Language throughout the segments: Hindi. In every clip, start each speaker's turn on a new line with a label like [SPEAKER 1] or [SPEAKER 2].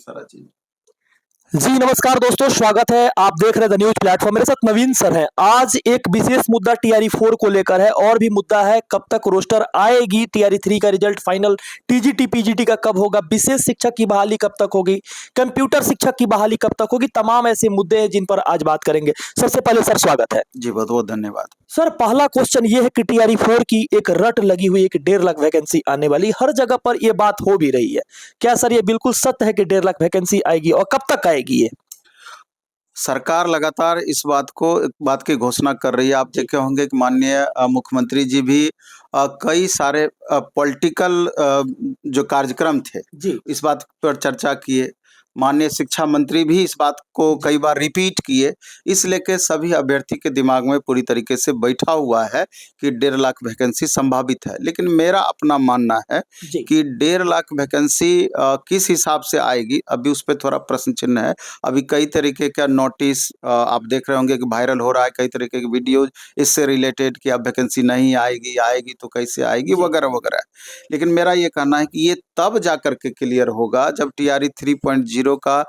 [SPEAKER 1] सारा चीज।
[SPEAKER 2] जी नमस्कार दोस्तों, स्वागत है। आप देख रहे हैं द न्यूज प्लेटफॉर्म। मेरे साथ नवीन सर हैं। आज एक विशेष मुद्दा टीआरई 4 को लेकर है और भी मुद्दा है कब तक रोस्टर आएगी, टीआरई 3 का रिजल्ट फाइनल, टीजीटी पीजीटी का कब होगा, विशेष शिक्षक की बहाली कब तक होगी, कंप्यूटर शिक्षक की बहाली कब तक होगी। तमाम ऐसे मुद्दे हैं जिन पर आज बात करेंगे। सबसे पहले सर स्वागत है।
[SPEAKER 1] जी बहुत बहुत धन्यवाद।
[SPEAKER 2] सर पहला क्वेश्चन ये है कि टीआरई 4 की एक रट लगी हुई, एक 1.5 लाख वैकेंसी आने वाली, हर जगह पर ये बात हो भी रही है। क्या सर ये बिल्कुल सत्य है कि 1.5 लाख वैकेंसी आएगी और कब तक आएगी ये?
[SPEAKER 1] सरकार लगातार इस बात की घोषणा कर रही है। आप देखे होंगे कि माननीय मुख्यमंत्री जी भी कई सारे पॉलिटिकल जो कार्यक्रम थे
[SPEAKER 2] जी
[SPEAKER 1] इस बात पर चर्चा किए। माननीय शिक्षा मंत्री भी इस बात को कई बार रिपीट किए। इस लेके सभी अभ्यर्थी के दिमाग में पूरी तरीके से बैठा हुआ है कि 1.5 लाख वैकेंसी संभावित है। लेकिन मेरा अपना मानना है
[SPEAKER 2] जी
[SPEAKER 1] कि 1.5 लाख वैकेंसी किस हिसाब से आएगी, अभी उस पर थोड़ा प्रश्न चिन्ह है। अभी कई तरीके का नोटिस आप देख रहे होंगे कि वायरल हो रहा है, कई तरीके की वीडियोज इससे रिलेटेड कि अब वैकेंसी नहीं आएगी, आएगी तो कैसे आएगी,
[SPEAKER 2] जी
[SPEAKER 1] वगैरह वगैरह। लेकिन मेरा ये कहना है कि ये तब जा करके क्लियर होगा जब टीआरई 3.0 का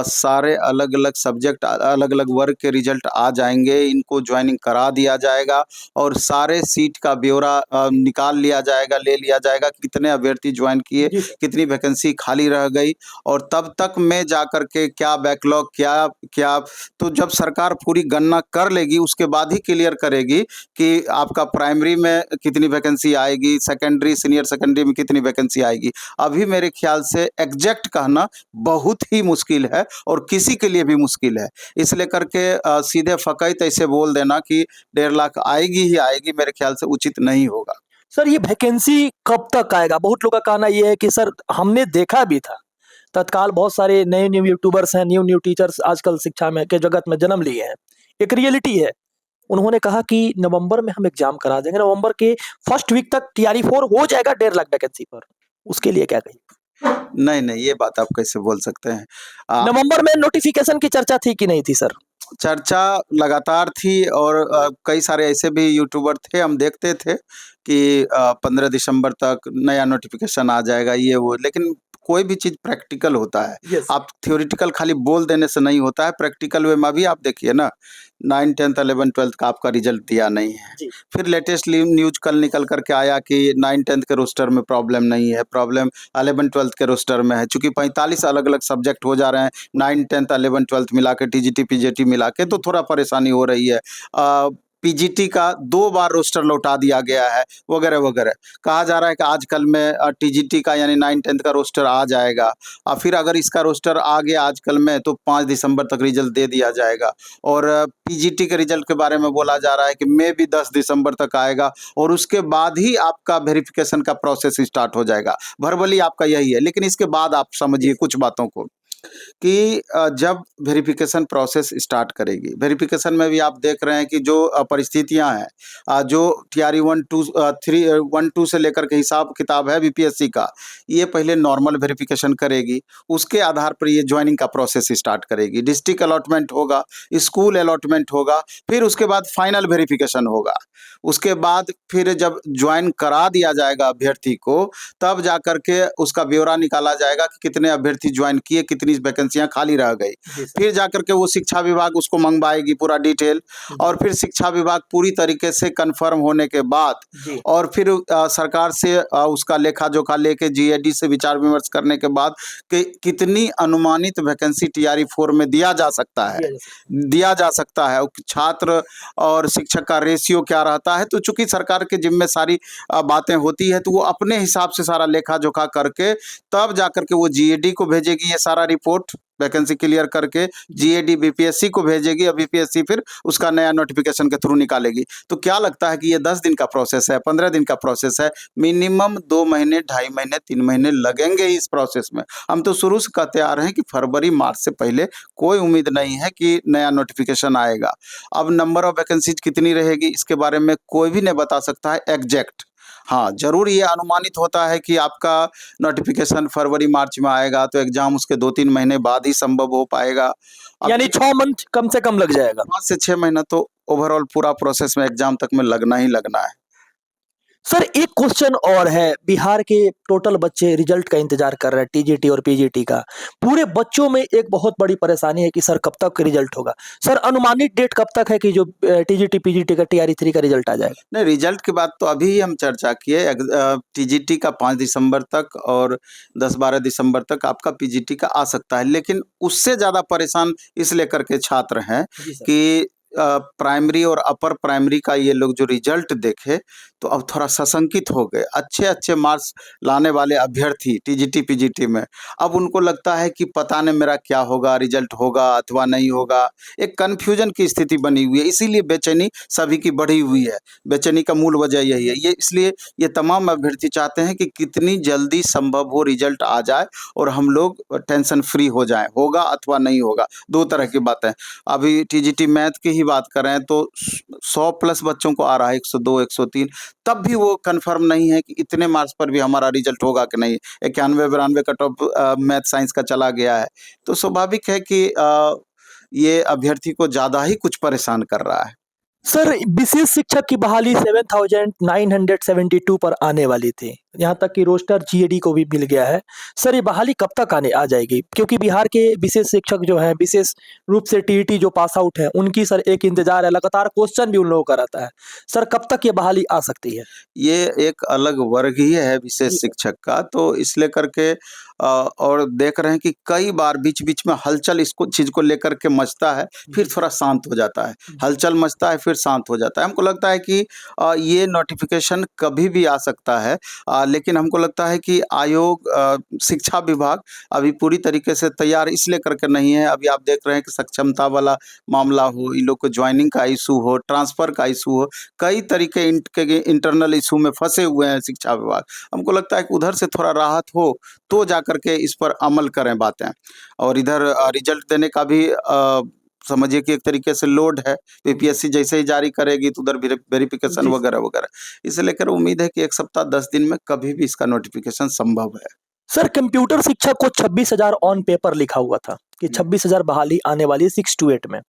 [SPEAKER 1] सारे अलग अलग सब्जेक्ट, अलग अलग वर्ग के रिजल्ट आ जाएंगे, इनको ज्वाइनिंग करा दिया जाएगा और सारे सीट का ब्यौरा निकाल लिया जाएगा, ले लिया जाएगा, कितने अभ्यर्थी ज्वाइन किए,
[SPEAKER 2] जी सर।
[SPEAKER 1] कितनी वैकेंसी खाली रह गई और तब तक में जा करके क्या बैकलॉग, क्या क्या तो जब सरकार पूरी गणना कर लेगी उसके बाद ही क्लियर करेगी कि आपका प्राइमरी में कितनी वैकेंसी आएगी, सेकेंडरी, सीनियर सेकेंडरी में कितनी वैकेंसी आएगी। अभी मेरे ख्याल से एग्जैक्ट कहना बहुत ही मुश्किल है और किसी के लिए भी मुश्किल है। इसलिए करके सीधे फकैत ऐसे बोल देना कि 1.5 लाख आएगी ही आएगी, मेरे ख्याल से उचित नहीं होगा।
[SPEAKER 2] सर ये वैकेंसी कब तक आएगा? बहुत लोग का कहना ये है कि सर हमने देखा भी था, तत्काल बहुत सारे नए न्यू यूट्यूबर्स हैं, न्यू न्यू टीचर्स आजकल शिक्षा में के जगत में जन्म लिए हैं। एक रियलिटी है। उन्होंने कहा कि नवंबर में हम एग्जाम करा देंगे, नवंबर के फर्स्ट वीक तक टीआरई 4 हो जाएगा 1.5 लाख वैकेंसी पर। उसके लिए क्या कहिए?
[SPEAKER 1] नहीं नहीं, ये बात आप कैसे बोल सकते हैं?
[SPEAKER 2] नवंबर में नोटिफिकेशन की चर्चा थी कि नहीं थी सर?
[SPEAKER 1] चर्चा लगातार थी और कई सारे ऐसे भी यूट्यूबर थे, हम देखते थे कि 15 दिसंबर तक नया नोटिफिकेशन आ जाएगा, ये वो। लेकिन कोई भी चीज़ प्रैक्टिकल होता है।
[SPEAKER 2] यस।
[SPEAKER 1] आप थ्योरेटिकल खाली बोल देने से नहीं होता है, प्रैक्टिकल वे में अभी आप देखिए ना, 9, 10, 11, 12 का आपका रिजल्ट दिया नहीं है।
[SPEAKER 2] जी
[SPEAKER 1] फिर लेटेस्ट न्यूज कल निकल कर के आया कि 9, 10 के रोस्टर में प्रॉब्लम नहीं है, प्रॉब्लम 11, 12 के रोस्टर में है। चूंकि 45 अलग अलग सब्जेक्ट हो जा रहे हैं, 9, 10, 11, 12 मिला के, टीजीटी पीजीटी मिला के, तो थोड़ा परेशानी हो रही है। पीजीटी का 2 बार रोस्टर लौटा दिया गया है, वगैरह वगैरह। कहा जा रहा है कि आजकल में टीजीटी का यानी 9, 10 का रोस्टर आ जाएगा और फिर अगर इसका रोस्टर आ गया आजकल में तो 5 दिसंबर तक रिजल्ट दे दिया जाएगा। और पीजीटी के रिजल्ट के बारे में बोला जा रहा है कि मे भी 10 दिसंबर तक आएगा और उसके बाद ही आपका वेरिफिकेशन का प्रोसेस स्टार्ट हो जाएगा। भरबली आपका यही है, लेकिन इसके बाद आप समझिए कुछ बातों को कि जब वेरिफिकेशन प्रोसेस स्टार्ट करेगी, वेरिफिकेशन में भी आप देख रहे हैं कि जो परिस्थितियां हैं, जो टीआरई 1-2 से लेकर के हिसाब किताब है बीपीएससी का, ये पहले नॉर्मल वेरिफिकेशन करेगी, उसके आधार पर ये ज्वाइनिंग का प्रोसेस स्टार्ट करेगी। डिस्ट्रिक्ट अलॉटमेंट होगा, स्कूल अलॉटमेंट होगा, फिर उसके बाद फाइनल वेरिफिकेशन होगा। उसके बाद फिर जब ज्वाइन करा दिया जाएगा अभ्यर्थी को, तब जाकर के उसका ब्यौरा निकाला जाएगा कि कितने अभ्यर्थी ज्वाइन किए, कितनी वैकेंसियां खाली रह गई।
[SPEAKER 2] जी सर।
[SPEAKER 1] फिर जाकर के वो शिक्षा विभाग उसको मंगवाएगी पूरा डिटेल और फिर शिक्षा विभाग पूरी तरीके से कंफर्म होने के बाद
[SPEAKER 2] जी
[SPEAKER 1] और फिर सरकार से उसका लेखा जोखा लेके जीएडी से विचार विमर्श करने के बाद कि कितनी अनुमानित वैकेंसी टीआरई 4 में दिया जा सकता है,
[SPEAKER 2] दिया जा सकता
[SPEAKER 1] दिया जा सकता है, छात्र और शिक्षक का रेशियो क्या रहता है। तो चूंकि सरकार के जिम्मे सारी बातें होती है, तो वो अपने हिसाब से सारा लेखा जोखा करके तब जाकर के वो जीएडी को भेजेगी, ये सारा रिपोर्ट वैकेंसी क्लियर करके जीएडी बीपीएससी को भेजेगी और बीपीएससी फिर उसका नया नोटिफिकेशन के थ्रू निकालेगी। तो क्या लगता है कि ये 10 दिन का प्रोसेस है, 15 दिन का प्रोसेस है? मिनिमम 2 महीने, 2.5 महीने, 3 महीने लगेंगे इस प्रोसेस में। हम तो शुरू से कहते आ रहे हैं कि फरवरी मार्च से पहले कोई उम्मीद नहीं है कि नया नोटिफिकेशन आएगा। अब नंबर ऑफ वैकेंसीज कितनी रहेगी इसके बारे में कोई भी नहीं बता सकता है एग्जैक्ट। हाँ, ज़रूर ये अनुमानित होता है कि आपका नोटिफिकेशन फरवरी मार्च में आएगा तो एग्ज़ाम उसके 2-3 महीने बाद ही संभव हो पाएगा।
[SPEAKER 2] है। यानी 6 मंथ कम से कम लग जाएगा।
[SPEAKER 1] 5 से 6 महीना तो ओवरऑल पूरा प्रोसेस में एग्ज़ाम तक में लगना ही लगना है।
[SPEAKER 2] सर एक क्वेश्चन और है, बिहार के टोटल बच्चे रिजल्ट का इंतजार कर रहे हैं, टीजीटी और पीजीटी का। पूरे बच्चों में एक बहुत बड़ी परेशानी है कि सर कब तक रिजल्ट होगा। सर अनुमानित डेट कब तक है कि जो टीजीटी पीजीटी का टीआरई 3 का रिजल्ट आ जाएगा?
[SPEAKER 1] नहीं, रिजल्ट की बात तो अभी ही हम चर्चा किए। टीजीटी का 5 दिसंबर तक और 10-12 दिसंबर तक आपका पीजीटी का आ सकता है। लेकिन उससे ज़्यादा परेशान इस लेकर के छात्र हैं
[SPEAKER 2] जी सर।
[SPEAKER 1] कि प्राइमरी और अपर प्राइमरी का ये लोग जो रिजल्ट देखे तो अब थोड़ा सशंकित हो गए। अच्छे-अच्छे मार्क्स लाने वाले अभ्यर्थी टीजीटी पीजीटी में, अब उनको लगता है कि पता नहीं मेरा क्या होगा, रिजल्ट होगा अथवा नहीं होगा। एक कन्फ्यूजन की स्थिति बनी हुई है, इसीलिए बेचैनी सभी की बढ़ी हुई है। बेचैनी का मूल वजह यही है। ये इसलिए ये तमाम अभ्यर्थी चाहते हैं कि कितनी जल्दी संभव हो रिजल्ट आ जाए और हम लोग टेंशन फ्री हो जाएँ, होगा अथवा नहीं होगा, 2 तरह की बातें। अभी टीजीटी मैथ की ही बात करें तो 100 प्लस बच्चों को आ रहा है, 102, 103, तब भी वो कन्फर्म नहीं है कि इतने मार्क्स पर भी हमारा रिजल्ट होगा कि नहीं। 91-92 कट ऑफ मैथ साइंस का चला गया है। तो स्वाभाविक है कि ये अभ्यर्थी को ज़्यादा ही कुछ परेशान कर रहा है।
[SPEAKER 2] सर विशेष शिक्षक की बहाली 7,972 पर आने वाली थी। यहाँ तक कि रोस्टर जीएडी को भी मिल गया है। सर ये बहाली कब तक आने आ जाएगी? क्योंकि बिहार के विशेष शिक्षक जो हैं, विशेष रूप से टीईटी जो पास आउट है, उनकी सर एक इंतजार है, लगातार क्वेश्चन भी उन लोगों का रहता है। सर कब तक ये बहाली आ सकती है?
[SPEAKER 1] ये एक अलग वर्ग ही है विशेष
[SPEAKER 2] जी सर।
[SPEAKER 1] शिक्षक का, तो इस लेकर के और देख रहे हैं कि कई बार बीच-बीच में हलचल इसको चीज़ को लेकर के मचता है, फिर थोड़ा शांत हो जाता है। हलचल मचता है, फिर शांत हो जाता है। हमको लगता है कि ये नोटिफ़िकेशन कभी भी आ सकता है, लेकिन हमको लगता है कि आयोग शिक्षा विभाग अभी पूरी तरीके से तैयार इसलिए करके नहीं है। अभी आप देख रहे हैं कि सक्षमता वाला मामला हो, इन लोग को जॉइनिंग का इश्यू हो, ट्रांसफ़र का इश्यू हो, कई तरीके के इंटरनल इश्यू में फँसे हुए हैं शिक्षा विभाग। हमको लगता है कि उधर से थोड़ा राहत हो, तो जाकर के इस पर अमल करें बातें। और इधर रिज़ल्ट देने का भी समझिए कि एक तरीके से लोड है। यूपीएससी जैसे ही जारी करेगी तो उधर वेरिफ़िकेशन
[SPEAKER 2] जी सर।
[SPEAKER 1] वगैरह-वगैरह। इसे लेकर उम्मीद है कि 1 सप्ताह 10 दिन में कभी भी इसका नोटिफ़िकेशन संभव है।
[SPEAKER 2] सर कंप्यूटर शिक्षक को 26,000 ऑन पेपर लिखा हुआ था कि 26,000 बहाली आने वाली है 6 टू 8 में।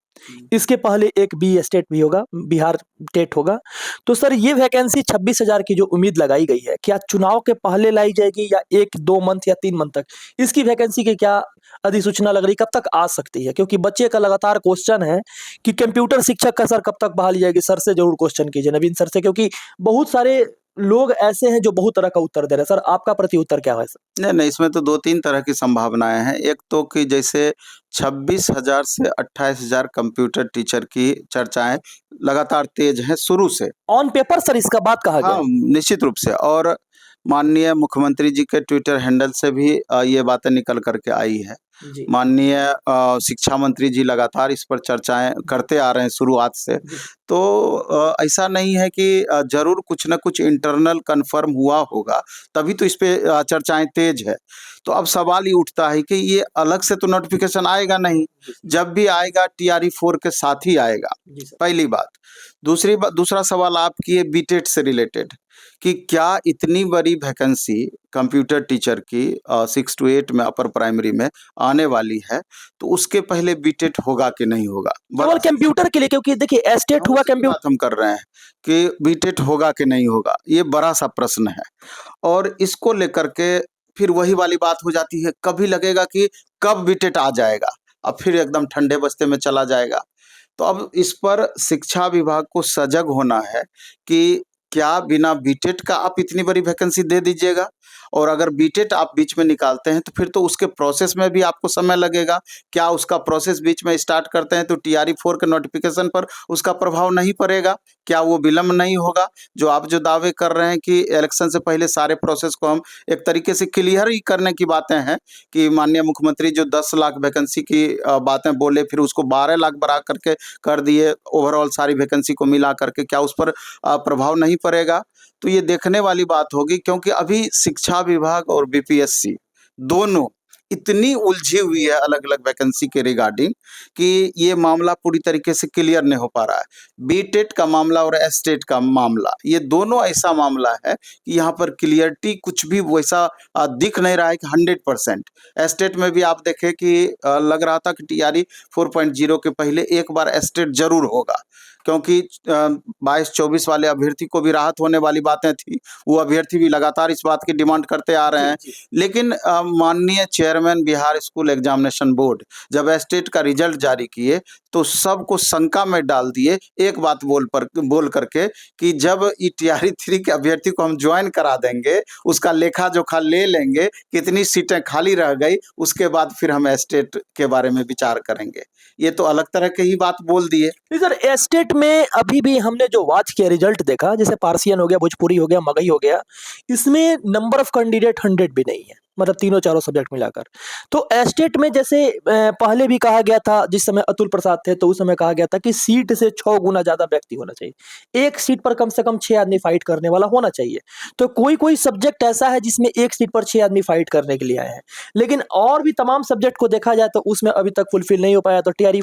[SPEAKER 2] इसके पहले एक बी स्टेट भी होगा, बिहार टेट होगा। तो सर ये वैकेंसी 26,000 की जो उम्मीद लगाई गई है, क्या चुनाव के पहले लाई जाएगी या 1-2 मंथ या 3 मंथ तक? इसकी वैकेंसी की क्या अधिसूचना लग रही, कब तक आ सकती है? क्योंकि बच्चे का लगातार क्वेश्चन है कि कंप्यूटर शिक्षक का सर कब तक बहाली जाएगी? सर से ज़रूर क्वेश्चन कीजिए, नवीन सर से, क्योंकि बहुत सारे लोग ऐसे हैं जो बहुत तरह का उत्तर दे रहे हैं। सर आपका प्रति उत्तर क्या है सर?
[SPEAKER 1] नहीं, नहीं, इसमें तो 2-3 तरह की संभावनाएँ हैं। एक तो कि जैसे 26,000 से 28,000 कंप्यूटर टीचर की चर्चाएँ लगातार तेज़ हैं शुरू से।
[SPEAKER 2] ऑन पेपर सर इसका बात कहा गया
[SPEAKER 1] हाँ,
[SPEAKER 2] है।
[SPEAKER 1] निश्चित रूप से। और माननीय मुख्यमंत्री जी के ट्विटर हैंडल से भी ये बातें निकल कर के आई है।
[SPEAKER 2] जी।
[SPEAKER 1] माननीय शिक्षा मंत्री जी लगातार इस पर चर्चाएँ करते आ रहे हैं शुरुआत से।
[SPEAKER 2] जी।
[SPEAKER 1] तो ऐसा नहीं है कि ज़रूर कुछ न कुछ इंटरनल कन्फर्म हुआ होगा, तभी तो इस पे चर्चाएँ तेज़ है। तो अब सवाल ये उठता है कि ये अलग से तो नोटिफ़िकेशन आएगा नहीं, जब भी आएगा टीआरई 4 के साथ ही आएगा,
[SPEAKER 2] जी सर।
[SPEAKER 1] पहली बात। दूसरा सवाल आप किए बीटेट से रिलेटेड कि क्या इतनी बड़ी वैकेंसी कंप्यूटर टीचर की 6 टू 8 में अपर प्राइमरी में आने वाली है, तो उसके पहले बीटेट होगा कि नहीं होगा?
[SPEAKER 2] केवल कंप्यूटर के लिए, क्योंकि देखिए एस्टेट हुआ
[SPEAKER 1] उसी की बात हम कर रहे हैं कि बीटेट होगा कि नहीं होगा, ये बड़ा-सा प्रश्न है। और इसको लेकर के फिर वही वाली बात हो जाती है, कभी लगेगा कि कब बीटेट आ जाएगा, अब फिर एकदम ठंडे बस्ते में चला जाएगा। तो अब इस पर शिक्षा विभाग को सजग होना है कि क्या बिना बीटेट का आप इतनी बड़ी वैकेंसी दे दीजिएगा? और अगर बीटेट आप बीच में निकालते हैं, तो फिर तो उसके प्रोसेस में भी आपको समय लगेगा। क्या उसका प्रोसेस बीच में स्टार्ट करते हैं, तो टीआरई 4 के नोटिफ़िकेशन पर उसका प्रभाव नहीं पड़ेगा? क्या वो विलंब नहीं होगा? जो दावे कर रहे हैं कि इलेक्शन से पहले सारे प्रोसेस को हम एक तरीके से क्लियर ही करने की बातें हैं कि माननीय मुख्यमंत्री जो 10 लाख वैकेंसी की बातें बोले, फिर उसको 12 लाख बढ़ा करके कर दिए ओवरऑल सारी वैकेंसी को मिला करके, क्या उस पर प्रभाव नहीं पड़ेगा? तो ये देखने वाली बात होगी, क्योंकि अभी शिक्षा विभाग और बीपीएससी दोनों इतनी उलझी हुई है अलग-अलग वैकेंसी के रिगार्डिंग कि ये मामला पूरी तरीके से क्लियर नहीं हो पा रहा है। बीटेट का मामला और एस्टेट का मामला, ये दोनों ऐसा मामला है कि यहाँ पर क्लियरिटी कुछ भी वैसा दिख नहीं रहा है कि 100%। एस्टेट में भी आप देखें कि लग रहा था कि टीआरई 4.0 के पहले एक बार एस्टेट ज़रूर होगा। क्योंकि 22-24 वाले अभ्यर्थी को भी राहत होने वाली बातें थी। वो अभ्यर्थी भी लगातार इस बात की डिमांड करते आ रहे हैं। लेकिन माननीय chairman Bihar school examination board जब एस्टेट का रिजल्ट जारी किए तो सबको शंका में डाल दिए, एक बात बोल करके कि जब ई टीआरई 3 के अभ्यर्थी को हम ज्वाइन करा देंगे, उसका लेखा जोखा ले लेंगे, कितनी सीटें खाली रह गई, उसके बाद फिर हम एस्टेट के बारे में विचार करेंगे। ये तो अलग तरह की ही बात बोल दिए।
[SPEAKER 2] नहीं सर, एस्टेट में अभी भी हमने जो वॉच किया रिजल्ट देखा, जैसे पार्सियन हो गया, भोजपुरी हो गया, मगही हो गया, इसमें नंबर ऑफ कैंडिडेट 100 भी नहीं है, मतलब तीनों चारों सब्जेक्ट मिलाकर। तो एस्टेट में जैसे पहले भी कहा गया था, जिस समय अतुल प्रसाद थे तो उस समय कहा गया था कि सीट से 6 गुना ज्यादा व्यक्ति होना चाहिए, एक सीट पर कम से कम 6 आदमी फाइट करने वाला होना चाहिए। तो कोई कोई सब्जेक्ट ऐसा है जिसमें एक सीट पर 6 आदमी फाइट करने के लिए आए हैं, लेकिन और भी तमाम सब्जेक्ट को देखा जाए तो उसमें अभी तक फुलफिल नहीं हो पाया। तो टीआरई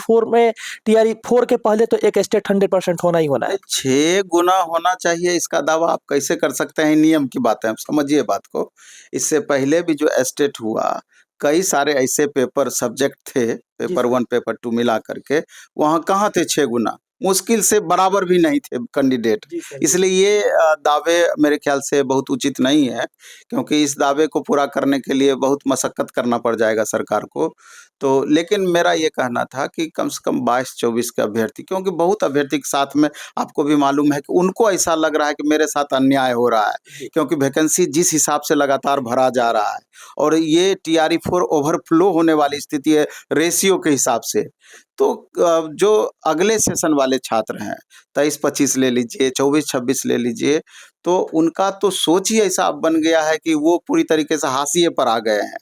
[SPEAKER 2] 4 के पहले तो एक स्टेट 100% होना ही होना है।
[SPEAKER 1] 6 गुना होना चाहिए इसका दावा आप कैसे कर सकते हैं? नियम की बात है, आप समझिए बात को। इससे पहले भी जो एस्टेट हुआ, कई सारे ऐसे पेपर सब्जेक्ट थे, पेपर 1 पेपर 2 मिला करके, वहाँ कहाँ थे 6 गुना? मुश्किल से बराबर भी नहीं थे कैंडिडेट। इसलिए ये दावे मेरे ख्याल से बहुत उचित नहीं है, क्योंकि इस दावे को पूरा करने के लिए बहुत मशक्कत करना पड़ जाएगा सरकार को। तो लेकिन मेरा ये कहना था कि कम से कम 22-24 के अभ्यर्थी, क्योंकि बहुत अभ्यर्थी के साथ में आपको भी मालूम है कि उनको ऐसा लग रहा है कि मेरे साथ अन्याय हो रहा है, क्योंकि वैकेंसी जिस हिसाब से लगातार भरा जा रहा है और ये टीआरई 4 ओवरफ्लो होने वाली स्थिति है रेशियो के हिसाब से। तो जो अगले सेशन वाले छात्र हैं, 23-25 ले लीजिए, 24-26 ले लीजिए, तो उनका तो सोच ही ऐसा अब बन गया है कि वो पूरी तरीके से हाशिए पर आ गए हैं।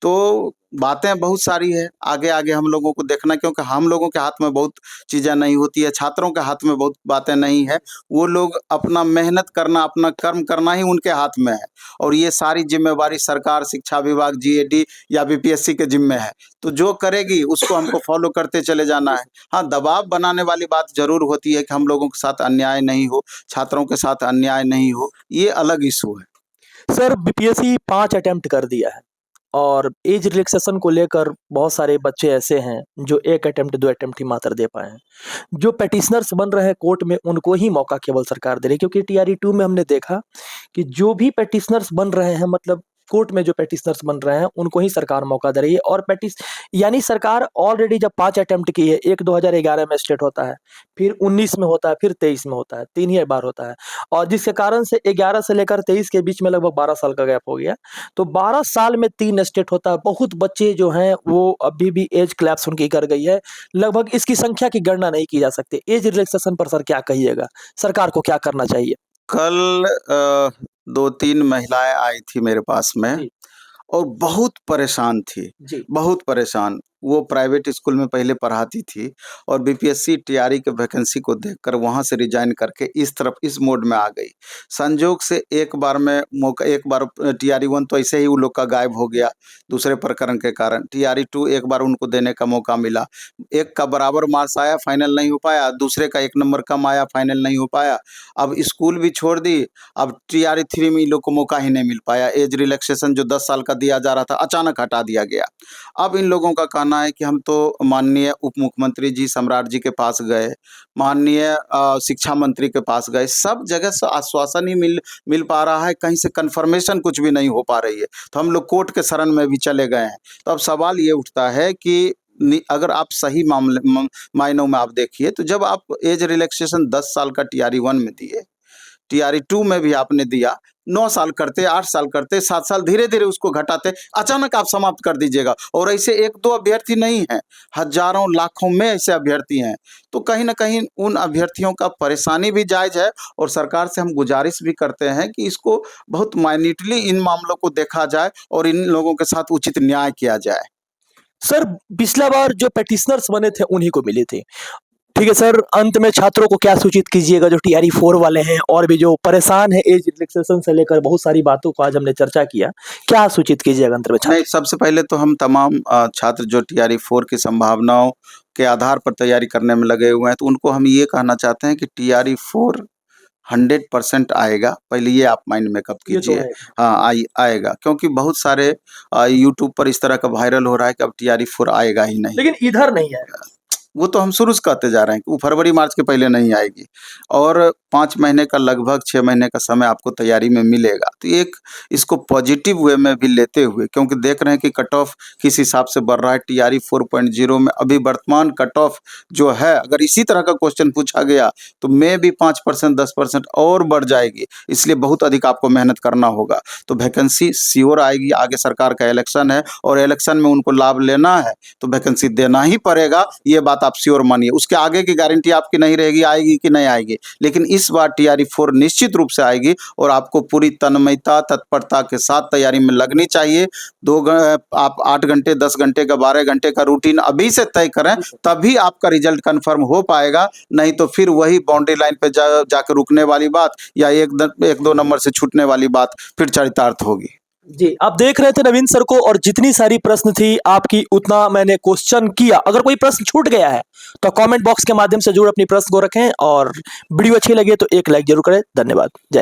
[SPEAKER 1] तो बातें बहुत सारी है, आगे-आगे हम लोगों को देखना, क्योंकि हम लोगों के हाथ में बहुत चीज़ें नहीं होती है, छात्रों के हाथ में बहुत बातें नहीं है। वो लोग अपना मेहनत करना, अपना कर्म करना ही उनके हाथ में है और ये सारी ज़िम्मेवारी सरकार, शिक्षा विभाग, जीएडी या बीपीएससी के ज़िम्मे है। तो जो करेगी उसको हमको फ़ॉलो करते चले जाना है। हाँ, दबाव बनाने वाली बात ज़रूर होती है कि हम लोगों के साथ अन्याय नहीं हो, छात्रों के साथ अन्याय नहीं हो, ये अलग इश्यू है।
[SPEAKER 2] सर, बीपीएससी 5 अटेम्प्ट कर दिया है और एज रिलैक्सेशन को लेकर बहुत सारे बच्चे ऐसे हैं जो 1 अटेम्प्ट 2 अटेम्प्ट ही मात्र दे पाए हैं। जो पेटिशनर्स बन रहे हैं कोर्ट में, उनको ही मौका केवल सरकार दे रही है, क्योंकि टीआरई 2 में हमने देखा कि जो भी पेटिशनर्स बन रहे हैं, मतलब कोर्ट में जो पेटिशनर्स बन रहे हैं, उनको ही सरकार मौका दे रही है। और यानी सरकार ऑलरेडी जब 5 अटेम्प्ट की है, एक 2011 में स्टेट होता है, फिर 19 में होता है, फिर 23 में होता है, 3 ही बार होता है, और जिसके कारण से 11 से लेकर 23 के बीच में लगभग 12 साल का गैप हो गया। तो 12 साल में 3 स्टेट होता है। बहुत बच्चे जो हैं वो अभी भी एज क्लैप्स उनकी कर गई है, लगभग इसकी संख्या की गणना नहीं की जा सकती। एज रिलैक्सेशन पर सर क्या कहिएगा, सरकार को क्या करना चाहिए?
[SPEAKER 1] कल 2-3 महिलाएं आई थी मेरे पास में
[SPEAKER 2] जी।
[SPEAKER 1] और बहुत परेशान थी,
[SPEAKER 2] जी।
[SPEAKER 1] बहुत परेशान। वो प्राइवेट स्कूल में पहले पढ़ाती थी और बीपीएससी टीआरई के वैकेंसी को देखकर वहाँ से रिजाइन करके इस तरफ इस मोड में आ गई। संजोग से एक बार टीआरई 1 तो ऐसे ही उन लोग का गायब हो गया दूसरे प्रकरण के कारण। टीआरई 2 एक बार उनको देने का मौका मिला। एक का बराबर मार्क्स आया, फाइनल नहीं हो पाया, दूसरे का 1 नंबर कम आया, फाइनल नहीं हो पाया। अब स्कूल भी छोड़ दी, अब टीआरई 3 में इन लोग को मौका ही नहीं मिल पाया। एज रिलैक्सेशन जो 10 साल का दिया जा रहा था, अचानक हटा दिया गया। अब इन लोगों का कहना है कि हम तो माननीय उप मुख्यमंत्री जी सम्राट जी के पास गए, माननीय शिक्षा मंत्री के पास गए, सब जगह से आश्वासन ही मिल पा रहा है, कहीं से कन्फर्मेशन कुछ भी नहीं हो पा रही है। तो हम लोग कोर्ट के शरण में भी चले गए हैं। तो अब सवाल ये उठता है कि अगर आप सही मायनों में आप देखिए, तो जब आप एज रिलैक्सेशन 10 साल का टीआरई 1 में दिए, टीआरई 2 में भी आपने दिया, 9 साल करते, 8 साल करते, 7 साल धीरे-धीरे उसको घटाते, अचानक आप समाप्त कर दीजिएगा। और ऐसे 1-2 अभ्यर्थी नहीं हैं, हज़ारों, लाखों में ऐसे अभ्यर्थी हैं। तो कहीं न कहीं उन अभ्यर्थियों का परेशानी भी जायज़ है और सरकार से हम गुज़ारिश भी करते हैं कि इसको बहुत माइन्यूटली इन मामलों को देखा जाए और इन लोगों के साथ उचित न्याय किया जाए।
[SPEAKER 2] सर, पिछला बार जो पेटिशनर्स बने थे उन्हीं को मिली थी। ठीक है सर, अंत में छात्रों को क्या सूचित कीजिएगा जो टीआरई 4 वाले हैं और भी जो परेशान है एज रिलैक्सेशन से लेकर बहुत सारी बातों को आज हमने चर्चा किया, क्या सूचित कीजिएगा अंत में छात्र?
[SPEAKER 1] नहीं, सबसे पहले तो हम तमाम छात्र जो टीआरई 4 की संभावनाओं के आधार पर तैयारी करने में लगे हुए हैं, तो उनको हम ये कहना चाहते हैं कि टीआरई 4 100% आएगा। पहले ये आप माइंड मेकअप
[SPEAKER 2] ये तो
[SPEAKER 1] कीजिए।
[SPEAKER 2] है।
[SPEAKER 1] हाँ, आएगा, क्योंकि बहुत सारे यूट्यूब पर इस तरह का वायरल हो रहा है कि अब टीआरई 4 आएगा ही नहीं।
[SPEAKER 2] लेकिन इधर नहीं आएगा।
[SPEAKER 1] वो तो हम शुरू से कहते जा रहे हैं कि वो फरवरी मार्च के पहले नहीं आएगी और 5 महीने का लगभग 6 महीने का समय आपको तैयारी में मिलेगा। तो एक इसको पॉजिटिव वे में भी लेते हुए, क्योंकि देख रहे हैं कि कट ऑफ किस हिसाब से बढ़ रहा है टीआरई 4.0 में। अभी वर्तमान कट ऑफ जो है, अगर इसी तरह का क्वेश्चन पूछा गया तो मे भी 5% 10% और बढ़ जाएगी, इसलिए बहुत अधिक आपको मेहनत करना होगा। तो वैकेंसी श्योर आएगी, आगे सरकार का इलेक्शन है और इलेक्शन में उनको लाभ लेना है तो वैकेंसी देना ही पड़ेगा, ये बात आप श्योर मानिए। उसके आगे की गारंटी आपकी नहीं रहेगी आएगी कि नहीं आएगी, लेकिन इस बार टीआरई 4 निश्चित रूप से आएगी और आपको पूरी तन्मयता तत्परता के साथ तैयारी में लगनी चाहिए। आप 8 घंटे 10 घंटे का 12 घंटे का रूटीन अभी से तय करें, तभी आपका रिजल्ट कंफर्म हो पाएगा। नहीं तो फिर वही बाउंड्री लाइन पे जाकर रुकने वाली बात या एक दो नंबर से छूटने वाली बात फिर चरितार्थ होगी।
[SPEAKER 2] जी, आप देख रहे थे नवीन सर को और जितनी सारी प्रश्न थी आपकी उतना मैंने क्वेश्चन किया। अगर कोई प्रश्न छूट गया है तो कमेंट बॉक्स के माध्यम से जरूर अपनी प्रश्न को रखें और वीडियो अच्छी लगे तो एक लाइक जरूर करें। धन्यवाद। जय हिंद।